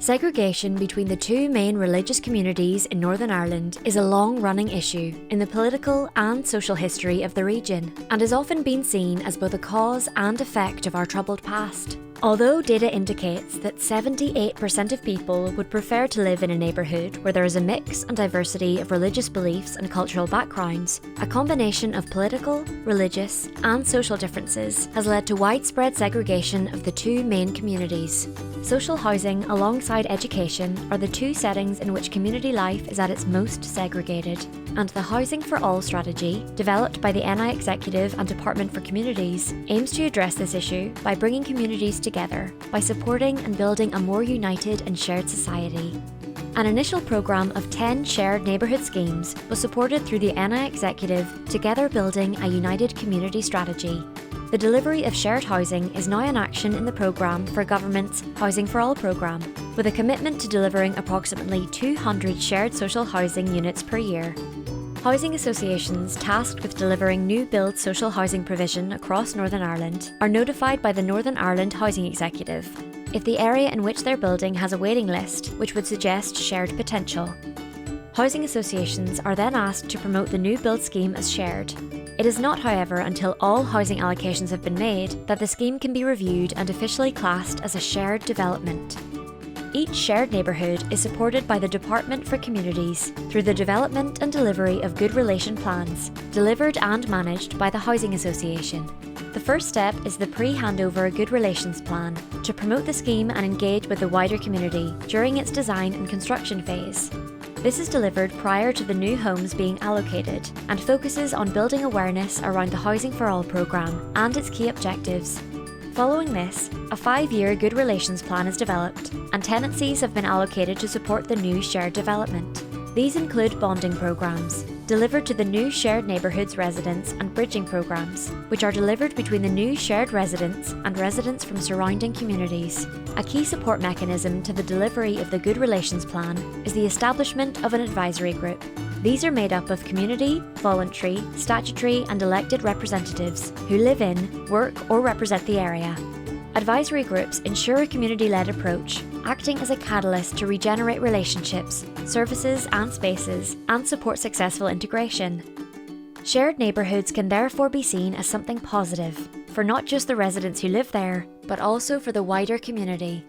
Segregation between the two main religious communities in Northern Ireland is a long-running issue in the political and social history of the region, and has often been seen as both a cause and effect of our troubled past. Although data indicates that 78% of people would prefer to live in a neighbourhood where there is a mix and diversity of religious beliefs and cultural backgrounds, a combination of political, religious and social differences has led to widespread segregation of the two main communities. Social housing alongside education are the two settings in which community life is at its most segregated, and the Housing for All strategy, developed by the NI Executive and Department for Communities, aims to address this issue by bringing communities together, by supporting and building a more united and shared society. An initial programme of 10 shared neighbourhood schemes was supported through the NI Executive Together Building a United Community strategy. The delivery of shared housing is now in action in the programme for Government's Housing for All programme, with a commitment to delivering approximately 200 shared social housing units per year. Housing associations tasked with delivering new build social housing provision across Northern Ireland are notified by the Northern Ireland Housing Executive if the area in which their building has a waiting list which would suggest shared potential. Housing associations are then asked to promote the new build scheme as shared. It is not, however, until all housing allocations have been made that the scheme can be reviewed and officially classed as a shared development. Each shared neighbourhood is supported by the Department for Communities through the development and delivery of good relation plans, delivered and managed by the Housing Association. The first step is the pre-handover Good Relations Plan to promote the scheme and engage with the wider community during its design and construction phase. This is delivered prior to the new homes being allocated and focuses on building awareness around the Housing for All programme and its key objectives. Following this, a 5-year Good Relations Plan is developed and tenancies have been allocated to support the new shared development. These include bonding programmes, delivered to the new shared neighbourhoods residents, and bridging programmes, which are delivered between the new shared residents and residents from surrounding communities. A key support mechanism to the delivery of the Good Relations Plan is the establishment of an advisory group. These are made up of community, voluntary, statutory and elected representatives who live in, work or represent the area. Advisory groups ensure a community-led approach, acting as a catalyst to regenerate relationships, services and spaces, and support successful integration. Shared neighbourhoods can therefore be seen as something positive, for not just the residents who live there, but also for the wider community.